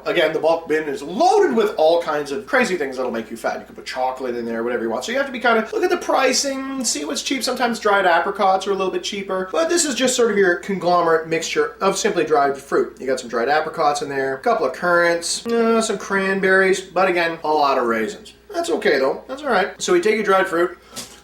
again, the bulk bin is loaded with all kinds of crazy things that'll make you fat. You can put chocolate in there, whatever you want. So you have to be kind of, look at the pricing, see what's cheap. Sometimes dried apricots are a little bit cheaper, but this is just sort of your conglomerate mixture of simply dried fruit. You got some dried apricots in there, a couple of currants, some cranberries, but again, a lot of raisins. That's okay though, that's all right. So we take your dried fruit,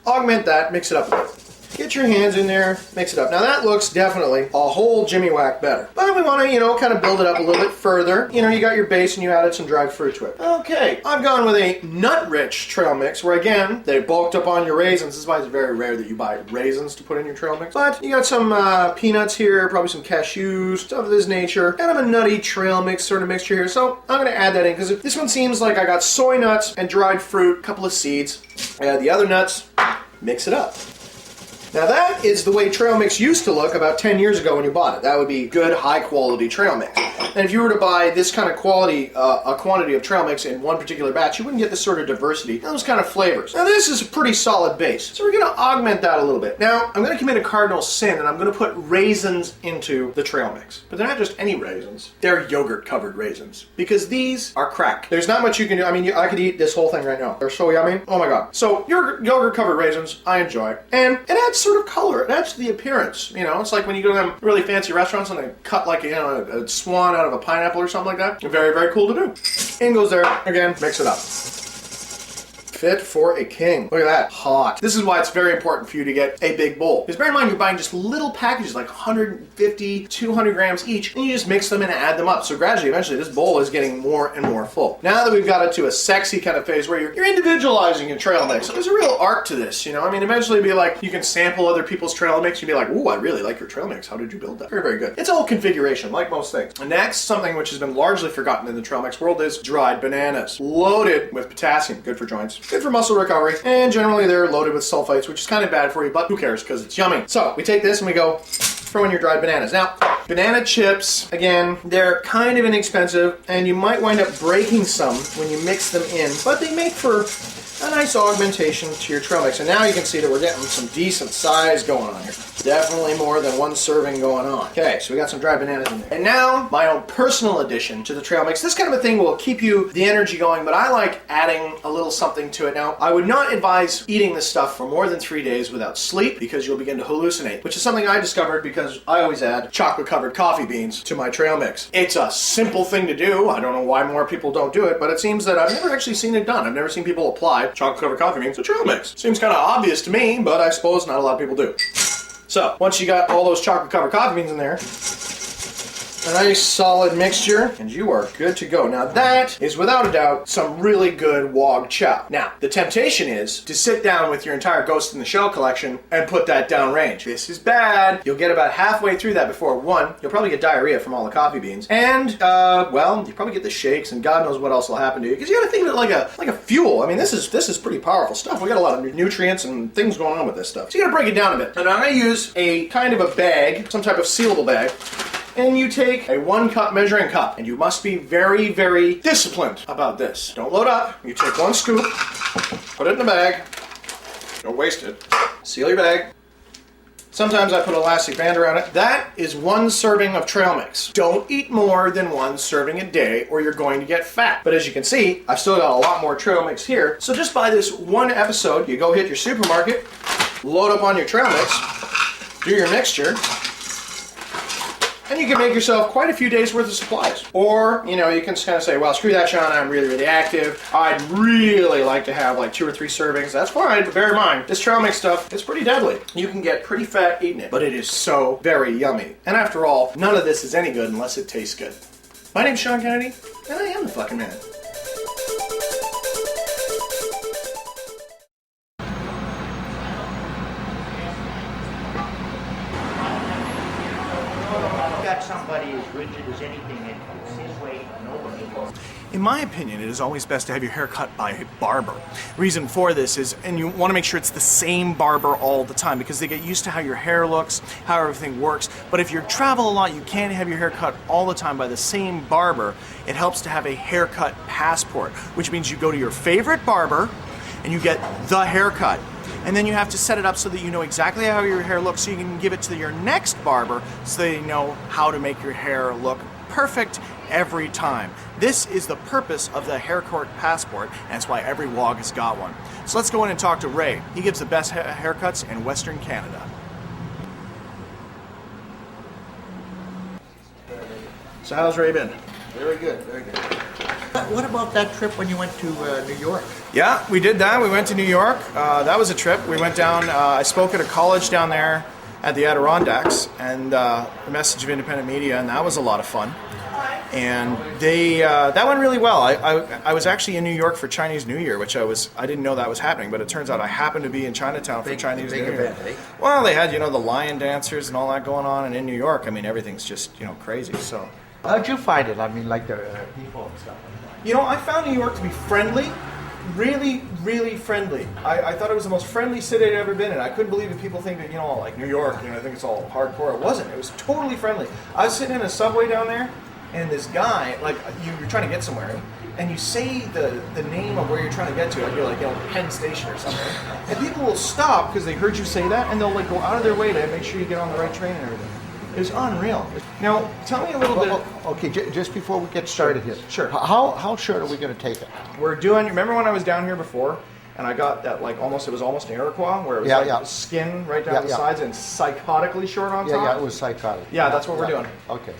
augment that, mix it up a bit. Get your hands in there, mix it up. Now that looks definitely a whole Jimmy Whack better. But we want to, kind of build it up a little bit further. You got your base and you added some dried fruit to it. Okay, I've gone with a nut-rich trail mix where, again, they bulked up on your raisins. This is why it's very rare that you buy raisins to put in your trail mix. But you got some peanuts here, probably some cashews, stuff of this nature. Kind of a nutty trail mix sort of mixture here. So I'm going to add that in because this one seems like I got soy nuts and dried fruit, a couple of seeds. Add the other nuts, mix it up. Now that is the way trail mix used to look about 10 years ago when you bought it. That would be good, high quality trail mix. And if you were to buy this kind of quality, a quantity of trail mix in one particular batch, you wouldn't get this sort of diversity, those kind of flavors. Now this is a pretty solid base, so we're going to augment that a little bit. Now I'm going to commit a cardinal sin and I'm going to put raisins into the trail mix. But they're not just any raisins, they're yogurt covered raisins. Because these are crack. There's not much you can do. I mean, I could eat this whole thing right now. They're so yummy. Oh my god. So yogurt covered raisins, I enjoy. And it adds sort of color, it adds to the appearance. It's like when you go to them really fancy restaurants and they cut like a swan out of a pineapple or something like that. Very, very cool to do. In goes there. Again, mix it up. Fit for a king. Look at that. Hot. This is why it's very important for you to get a big bowl. Because bear in mind, you're buying just little packages, like 150, 200 grams each, and you just mix them in and add them up. So gradually, eventually, this bowl is getting more and more full. Now that we've got it to a sexy kind of phase where you're individualizing your trail mix, so there's a real art to this, eventually it'll be like, you can sample other people's trail mix, you'll be like, ooh, I really like your trail mix. How did you build that? Very, very good. It's all configuration, like most things. And next, something which has been largely forgotten in the trail mix world is dried bananas. Loaded with potassium. Good for joints. Good for muscle recovery, and generally they're loaded with sulfites, which is kind of bad for you, but who cares because it's yummy. So we take this and we go throw in your dried bananas. Now, banana chips, again, they're kind of inexpensive, and you might wind up breaking some when you mix them in, but they make for a nice augmentation to your trail mix. And now you can see that we're getting some decent size going on here. Definitely more than one serving going on. Okay, so we got some dried bananas in there. And now, my own personal addition to the trail mix. This kind of a thing will keep you the energy going, but I like adding a little something to it. Now, I would not advise eating this stuff for more than 3 days without sleep because you'll begin to hallucinate, which is something I discovered because I always add chocolate-covered coffee beans to my trail mix. It's a simple thing to do. I don't know why more people don't do it, but it seems that I've never actually seen it done. I've never seen people apply chocolate-covered coffee beans to trail mix. Seems kind of obvious to me, but I suppose not a lot of people do. So, once you got all those chocolate-covered coffee beans in there, a nice solid mixture, and you are good to go. Now that is without a doubt some really good wog chow. Now, the temptation is to sit down with your entire Ghost in the Shell collection and put that downrange. This is bad. You'll get about halfway through that before, one, you'll probably get diarrhea from all the coffee beans, and, you probably get the shakes, and God knows what else will happen to you, because you gotta think of it like a fuel. I mean, this is pretty powerful stuff. We got a lot of nutrients and things going on with this stuff. So you gotta break it down a bit. And I'm gonna use a kind of a bag, some type of sealable bag, and you take a 1 cup measuring cup, and you must be very, very disciplined about this. Don't load up. You take 1 scoop, put it in the bag, don't waste it, seal your bag. Sometimes I put elastic band around it. That is 1 serving of trail mix. Don't eat more than 1 serving a day or you're going to get fat. But as you can see, I've still got a lot more trail mix here. So just by this 1 episode, you go hit your supermarket, load up on your trail mix, do your mixture, and you can make yourself quite a few days worth of supplies. Or, you can just kind of say, well, screw that, Sean, I'm really, really active. I'd really like to have like 2 or 3 servings. That's fine, but bear in mind, this trail mix stuff is pretty deadly. You can get pretty fat eating it, but it is so very yummy. And after all, none of this is any good unless it tastes good. My name's Sean Kennedy, and I am the fucking man. Somebody as rigid as anything, and it's his way or nobody. In my opinion, it is always best to have your hair cut by a barber. Reason for this is, and you want to make sure it's the same barber all the time because they get used to how your hair looks, how everything works. But if you travel a lot, you can't have your hair cut all the time by the same barber. It helps to have a haircut passport, which means you go to your favorite barber and you get the haircut. And then you have to set it up so that you know exactly how your hair looks so you can give it to your next barber so they know how to make your hair look perfect every time. This is the purpose of the Haircut Passport, and that's why every wog has got one. So let's go in and talk to Ray. He gives the best haircuts in Western Canada. So how's Ray been? Very good, very good. What about that trip when you went to New York? Yeah, we did that. We went to New York. That was a trip. We went down, I spoke at a college down there at the Adirondacks, and the Message of Independent Media, and that was a lot of fun. And they that went really well. I was actually in New York for Chinese New Year, which I didn't know that was happening, but it turns out I happened to be in Chinatown for Chinese New Year. Event, eh? Well, they had, the lion dancers and all that going on, and in New York, I mean, everything's just, crazy, so. How'd you find it? I mean, like the people and stuff like that. I found New York to be friendly, really, really friendly. I thought it was the most friendly city I'd ever been in. I couldn't believe that people think that, like New York, I think it's all hardcore. It wasn't. It was totally friendly. I was sitting in a subway down there, and this guy, like, you're trying to get somewhere, and you say the name of where you're trying to get to, like you're like, Penn Station or something, and people will stop because they heard you say that, and they'll like go out of their way to make sure you get on the right train and everything. It was unreal. Now, tell me a little bit. Okay, just before we get started here. Sure. How short are we going to take it? We're doing. Remember when I was down here before, and I got that it was almost an Iroquois, where it was skin right down the sides and psychotically short on top. Yeah, it was psychotic. Yeah, that's what we're doing. Okay.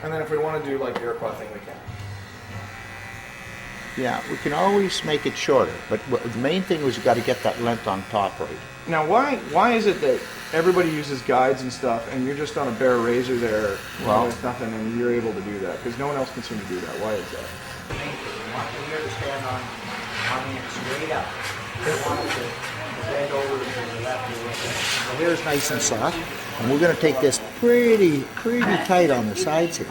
And then if we want to do like the Iroquois thing, we can. Yeah, we can always make it shorter, but the main thing was you got to get that length on top right. Now, why is it that everybody uses guides and stuff, and you're just on a bare razor there with nothing, and you're able to do that? Because no one else can seem to do that. Why is that? The main thing, you want the hair to stand on end straight up. You want it to bend over to the left or right. The hair's nice and soft, and we're going to take this pretty tight on the sides here,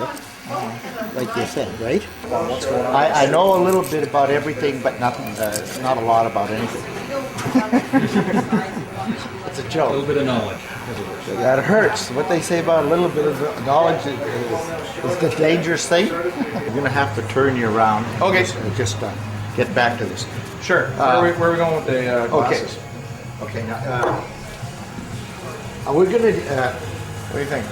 like you said, right? What's going on? I know a little bit about everything, but nothing, not a lot about anything. It's a joke. A little bit of knowledge. That hurts. What they say about a little bit of knowledge is the dangerous thing. We're going to have to turn you around. Okay. Just get back to this. Sure. Where are we going with the glasses? Okay. Now, we're going to... What do you think?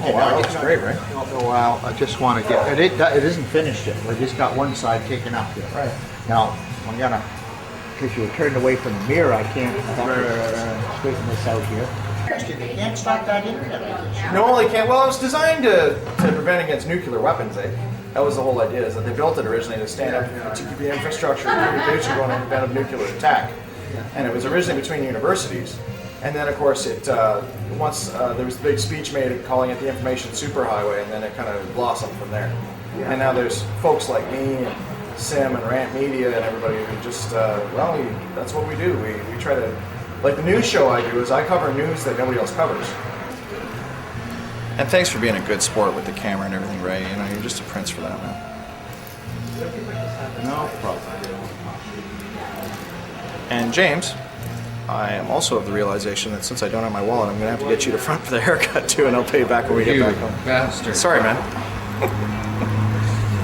Okay, wow, that's great, right? Well, I just want to get... It isn't finished yet. We just got one side taken up here. Right. Now, I'm going to... Because you were turned away from the mirror, I can't straighten this out here. They can't stop that internet, I guess. No, they can't. Well, it was designed to prevent against nuclear weapons. That was the whole idea, is that they built it originally to stand up to keep the infrastructure and communication going in the event of nuclear attack. And it was originally between universities. And then, of course, once there was the big speech made calling it the information superhighway, and then it kind of blossomed from there. And now there's folks like me and Sim and RANT Media and everybody who just, that's what we do. We try to, like the news show I do is I cover news that nobody else covers. And thanks for being a good sport with the camera and everything, Ray. You're just a prince for that, man. No problem. And James, I am also of the realization that since I don't have my wallet, I'm going to have to get you to front for the haircut too, and I'll pay you back when we get back home. Bastard. Sorry, man.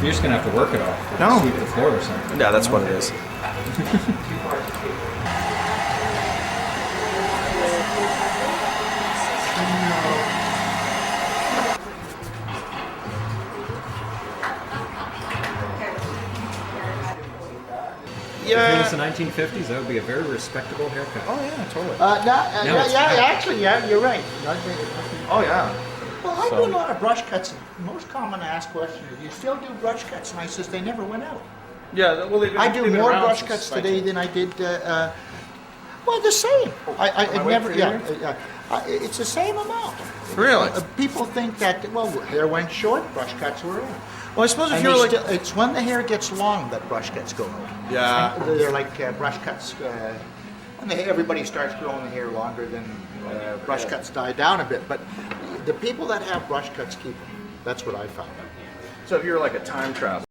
You're just gonna have to work it off. No. Sweep the floor or something. Yeah, that's what it is. If it was the 1950s, that would be a very respectable haircut. Oh yeah, totally. Actually, you're right. Oh yeah. Well, I do a lot of brush cuts. The most common asked question is, "You still do brush cuts?" And I says, "They never went out." Yeah. Well, I do more brush cuts today than I did. Well, the same. I never. It's the same amount. Really? People think that hair went short, brush cuts were in. Well, I suppose if And you're like, it's when the hair gets long that brush cuts go out. Yeah. And they're like brush cuts. When everybody starts growing the hair longer, then brush cuts die down a bit. But the people that have brush cuts keep them. That's what I found out. so if you're like a time traveler.